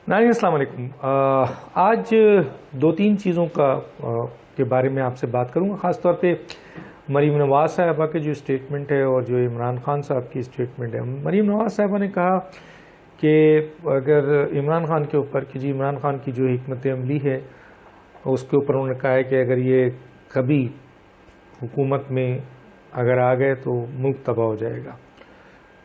ناظرین السلام علیکم۔ آج دو تین چیزوں کے بارے میں آپ سے بات کروں گا، خاص طور پہ مریم نواز صاحبہ کے جو اسٹیٹمنٹ ہے اور جو عمران خان صاحب کی اسٹیٹمنٹ ہے۔ مریم نواز صاحبہ نے کہا کہ اگر عمران خان کے اوپر کہ جی عمران خان کی جو حکمت عملی ہے اس کے اوپر انہوں نے کہا ہے کہ اگر یہ کبھی حکومت میں اگر آ گئے تو ملک تباہ ہو جائے گا۔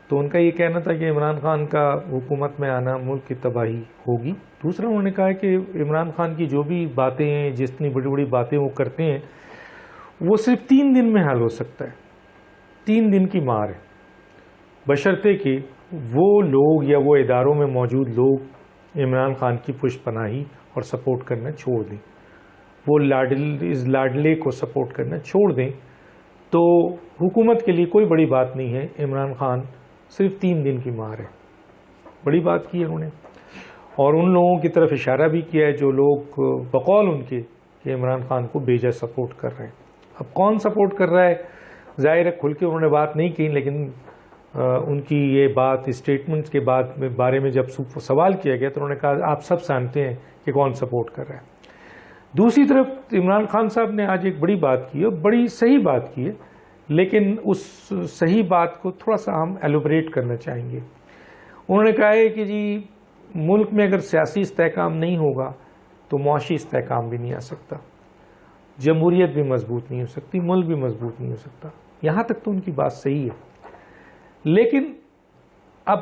تو ان کا یہ کہنا تھا کہ عمران خان کا حکومت میں آنا ملک کی تباہی ہوگی۔ دوسرا انہوں نے کہا کہ عمران خان کی جو بھی باتیں ہیں، جتنی بڑی بڑی باتیں وہ کرتے ہیں، وہ صرف 3 دن میں حل ہو سکتا ہے۔ 3 دن کی مار ہے، بشرطے کہ وہ لوگ یا وہ اداروں میں موجود لوگ عمران خان کی پشت پناہی اور سپورٹ کرنا چھوڑ دیں، وہ اس لاڈلے کو سپورٹ کرنا چھوڑ دیں تو حکومت کے لیے کوئی بڑی بات نہیں ہے۔ عمران خان صرف 3 دن کی مار ہے، بڑی بات کی ہے انہوں نے، اور ان لوگوں کی طرف اشارہ بھی کیا ہے جو لوگ بقول ان کے کہ عمران خان کو بیجا سپورٹ کر رہے ہیں۔ اب کون سپورٹ کر رہا ہے ظاہر ہے کھل کے انہوں نے بات نہیں کی، لیکن ان کی یہ بات اسٹیٹمنٹس کے بارے میں جب سوال کیا گیا تو انہوں نے کہا آپ سب جانتے ہیں کہ کون سپورٹ کر رہا ہے۔ دوسری طرف عمران خان صاحب نے آج ایک بڑی بات کی ہے، بڑی صحیح بات کی ہے، لیکن اس صحیح بات کو تھوڑا سا ہم ایلوبریٹ کرنا چاہیں گے۔ انہوں نے کہا ہے کہ جی ملک میں اگر سیاسی استحکام نہیں ہوگا تو معاشی استحکام بھی نہیں آ سکتا، جمہوریت بھی مضبوط نہیں ہو سکتی، ملک بھی مضبوط نہیں ہو سکتا۔ یہاں تک تو ان کی بات صحیح ہے، لیکن اب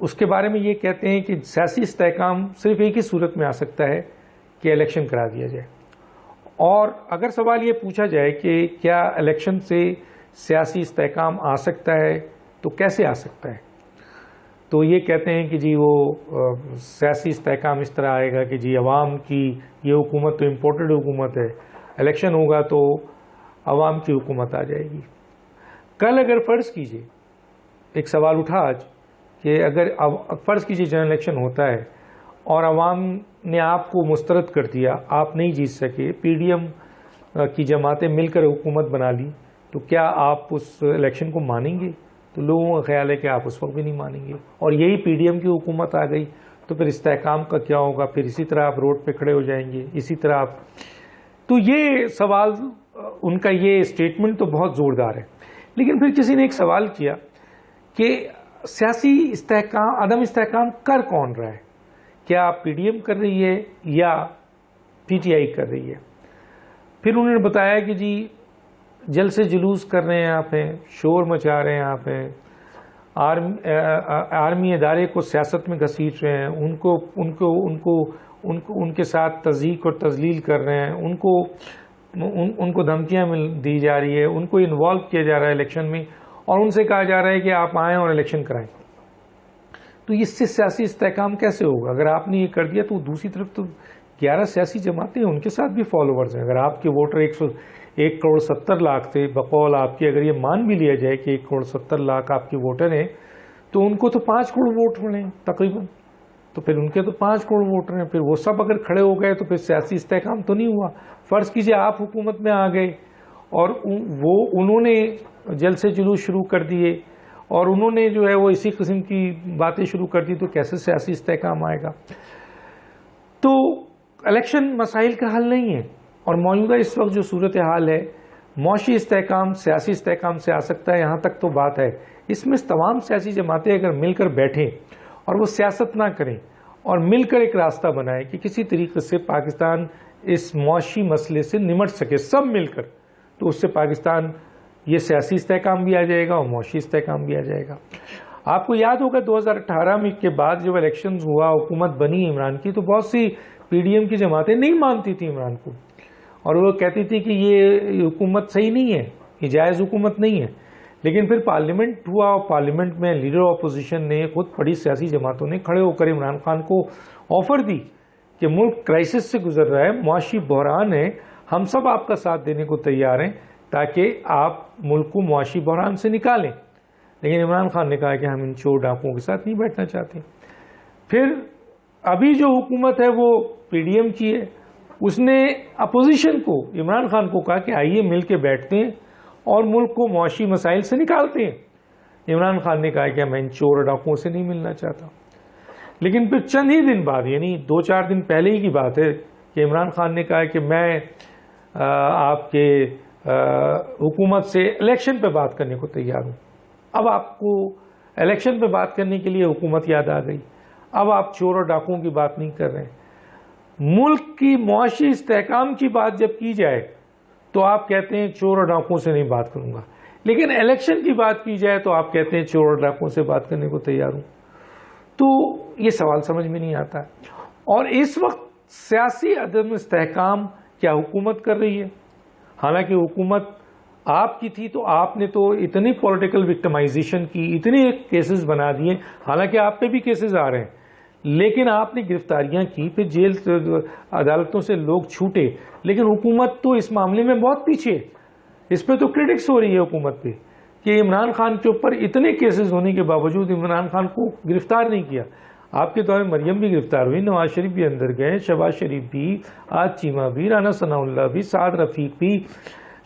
اس کے بارے میں یہ کہتے ہیں کہ سیاسی استحکام صرف ایک ہی صورت میں آ سکتا ہے کہ الیکشن کرا دیا جائے، اور اگر سوال یہ پوچھا جائے کہ کیا الیکشن سے سیاسی استحکام آ سکتا ہے تو کیسے آ سکتا ہے، تو یہ کہتے ہیں کہ جی وہ سیاسی استحکام اس طرح آئے گا کہ جی عوام کی یہ حکومت تو امپورٹڈ حکومت ہے، الیکشن ہوگا تو عوام کی حکومت آ جائے گی۔ کل اگر فرض کیجئے، ایک سوال اٹھا آج کہ اگر فرض کیجئے جنرل الیکشن ہوتا ہے اور عوام نے آپ کو مسترد کر دیا، آپ نہیں جیت سکے، پی ڈی ایم کی جماعتیں مل کر حکومت بنا لی، تو کیا آپ اس الیکشن کو مانیں گے؟ تو لوگوں کا خیال ہے کہ آپ اس وقت بھی نہیں مانیں گے، اور یہی پی ڈی ایم کی حکومت آ گئی تو پھر استحکام کا کیا ہوگا؟ پھر اسی طرح آپ روڈ پہ کھڑے ہو جائیں گے، اسی طرح آپ۔ تو یہ سوال، ان کا یہ اسٹیٹمنٹ تو بہت زوردار ہے، لیکن پھر کسی نے ایک سوال کیا کہ سیاسی استحکام، عدم استحکام کر کون رہا ہے؟ کیا پی ڈی ایم کر رہی ہے یا پی ٹی آئی کر رہی ہے؟ پھر انہوں نے بتایا کہ جی جلسے جلوس کر رہے ہیں آپ ہیں، شور مچا رہے ہیں آپ ہیں، آرمی ادارے کو سیاست میں گھسیٹ رہے ہیں، ان کے ساتھ تضییق اور تذلیل کر رہے ہیں، ان کو دھمکیاں دی جا رہی ہے، ان کو انوالو کیا جا رہا ہے الیکشن میں، اور ان سے کہا جا رہا ہے کہ آپ آئیں اور الیکشن کرائیں۔ تو اس سے سیاسی استحکام کیسے ہوگا؟ اگر آپ نے یہ کر دیا تو دوسری طرف تو 11 سیاسی جماعتیں ہیں، ان کے ساتھ بھی فالوورز ہیں۔ اگر آپ کے ووٹر 1 کروڑ 70 لاکھ تھے بقول آپ کی، اگر یہ مان بھی لیا جائے کہ 1 کروڑ 70 لاکھ آپ کے ووٹر ہیں، تو ان کو تو 5 کروڑ ووٹ ملے تقریباً، تو پھر ان کے تو 5 کروڑ ووٹر ہیں، پھر وہ سب اگر کھڑے ہو گئے تو پھر سیاسی استحکام تو نہیں ہوا۔ فرض کیجئے آپ حکومت میں آ گئے اور انہوں نے جلسے جلوس شروع کر دیے اور انہوں نے جو ہے وہ اسی قسم کی باتیں شروع کر دی، تو کیسے سیاسی استحکام آئے گا؟ تو الیکشن مسائل کا حل نہیں ہے، اور موجودہ اس وقت جو صورتحال ہے، معاشی استحکام سیاسی استحکام سے آ سکتا ہے، یہاں تک تو بات ہے۔ اس میں تمام سیاسی جماعتیں اگر مل کر بیٹھیں اور وہ سیاست نہ کریں اور مل کر ایک راستہ بنائیں کہ کسی طریقے سے پاکستان اس معاشی مسئلے سے نمٹ سکے سب مل کر، تو اس سے پاکستان یہ سیاسی استحکام بھی آ جائے گا اور معاشی استحکام بھی آ جائے گا۔ آپ کو یاد ہوگا 2018 میں کے بعد جب الیکشنز ہوا، حکومت بنی عمران کی، تو بہت سی پی ڈی ایم کی جماعتیں نہیں مانتی تھیں عمران کو، اور وہ کہتی تھی کہ یہ حکومت صحیح نہیں ہے، یہ جائز حکومت نہیں ہے۔ لیکن پھر پارلیمنٹ ہوا، اور پارلیمنٹ میں لیڈر اپوزیشن نے، خود بڑی سیاسی جماعتوں نے کھڑے ہو کر عمران خان کو آفر دی کہ ملک کرائسس سے گزر رہا ہے، معاشی بحران ہے، ہم سب آپ کا ساتھ دینے کو تیار ہیں تاکہ آپ ملک کو معاشی بحران سے نکالیں۔ لیکن عمران خان نے کہا کہ ہم ان چور ڈاکوؤں کے ساتھ نہیں بیٹھنا چاہتے۔ پھر ابھی جو حکومت ہے وہ پی ڈی ایم کی ہے، اس نے اپوزیشن کو، عمران خان کو کہا کہ آئیے مل کے بیٹھتے ہیں اور ملک کو معاشی مسائل سے نکالتے ہیں۔ عمران خان نے کہا کہ میں ان چور ڈاکوؤں سے نہیں ملنا چاہتا۔ لیکن پھر چند ہی دن بعد یعنی 2-4 دن پہلے ہی کی بات ہے کہ عمران خان نے کہا کہ میں آپ کے حکومت سے الیکشن پہ بات کرنے کو تیار ہوں. اب آپ کو الیکشن پہ بات کرنے کے لیے حکومت یاد آ گئی. اب آپ چور اور ڈاکوؤں کی بات نہیں کر رہے ہیں. ملک کی معاشی استحکام کی بات جب کی جائے تو آپ کہتے ہیں چور اور ڈاکوؤں سے نہیں بات کروں گا, لیکن الیکشن کی بات کی جائے تو آپ کہتے ہیں چور اور ڈاکوؤں سے بات کرنے کو تیار ہوں. تو یہ سوال سمجھ میں نہیں آتا. اور اس وقت سیاسی عدم استحکام کیا حکومت کر رہی ہے؟ حالانکہ حکومت آپ کی تھی تو آپ نے تو اتنی پولیٹیکل وکٹمائزیشن کی, اتنے کیسز بنا دیے, حالانکہ آپ پہ بھی کیسز آ رہے ہیں, لیکن آپ نے گرفتاریاں کی, پھر جیل عدالتوں سے لوگ چھوٹے, لیکن حکومت تو اس معاملے میں بہت پیچھے. اس پہ تو کرٹکس ہو رہی ہے حکومت پہ کہ عمران خان کے اوپر اتنے کیسز ہونے کے باوجود عمران خان کو گرفتار نہیں کیا. آپ کے دور میں مریم بھی گرفتار ہوئی, نواز شریف بھی اندر گئے, شہباز شریف بھی, آج چیمہ بھی, رانا ثناء اللہ بھی, سعد رفیق بھی,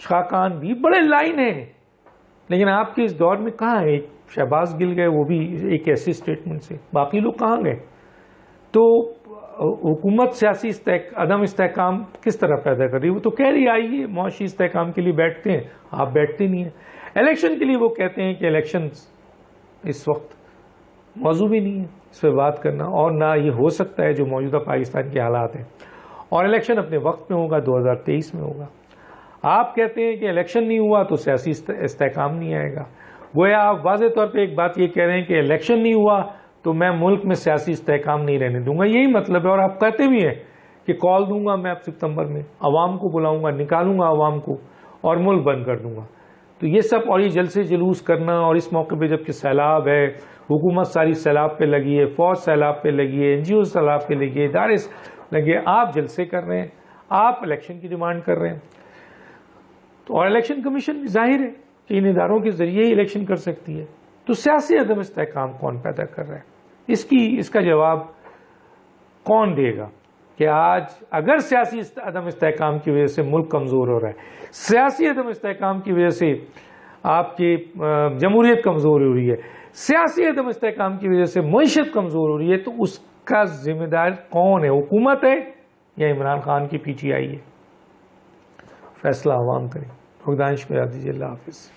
خاقان بھی, بڑے لائن ہیں. لیکن آپ کے اس دور میں کہاں ہے؟ شہباز گل گئے, وہ بھی ایک ایسی اسٹیٹمنٹ سے. باقی لوگ کہاں گئے؟ تو حکومت سیاسی عدم استحکام کس طرح پیدا کر رہی ہے؟ وہ تو کہہ رہی آئیے معاشی استحکام کے لیے بیٹھتے ہیں, آپ بیٹھتے نہیں ہیں. الیکشن کے لیے وہ کہتے ہیں کہ الیکشن اس وقت موضوع بھی نہیں ہے اس پہ بات کرنا, اور نہ یہ ہو سکتا ہے جو موجودہ پاکستان کے حالات ہیں, اور الیکشن اپنے وقت میں ہوگا, 2023 میں ہوگا. آپ کہتے ہیں کہ الیکشن نہیں ہوا تو سیاسی استحکام نہیں آئے گا. گویا آپ واضح طور پہ ایک بات یہ کہہ رہے ہیں کہ الیکشن نہیں ہوا تو میں ملک میں سیاسی استحکام نہیں رہنے دوں گا. یہی مطلب ہے, اور آپ کہتے بھی ہیں کہ کال دوں گا میں اب ستمبر میں, عوام کو بلاؤں گا, نکالوں گا عوام کو اور ملک بند کر دوں گا. تو یہ سب, اور یہ جلسے جلوس کرنا, اور اس موقع پہ جب کہ سیلاب ہے, حکومت ساری سیلاب پہ لگی ہے, فوج سیلاب پہ لگی ہے, NGO سیلاب پہ لگی ہے, ادارے لگے, آپ جلسے کر رہے ہیں, آپ الیکشن کی ڈیمانڈ کر رہے ہیں. تو اور الیکشن کمیشن بھی ظاہر ہے کہ ان اداروں کے ذریعے ہی الیکشن کر سکتی ہے. تو سیاسی عدم استحکام کون پیدا کر رہا ہے؟ اس کا جواب کون دے گا کہ آج اگر سیاسی عدم استحکام کی وجہ سے ملک کمزور ہو رہا ہے, سیاسی عدم استحکام کی وجہ سے آپ کی جمہوریت کمزور ہو رہی ہے, سیاسی عدم استحکام کی وجہ سے معیشت کمزور ہو رہی ہے, تو اس کا ذمہ دار کون ہے؟ حکومت ہے یا عمران خان کی PTI ہے؟ فیصلہ عوام کریں. دانش کو یاد دیجیے. اللہ حافظ.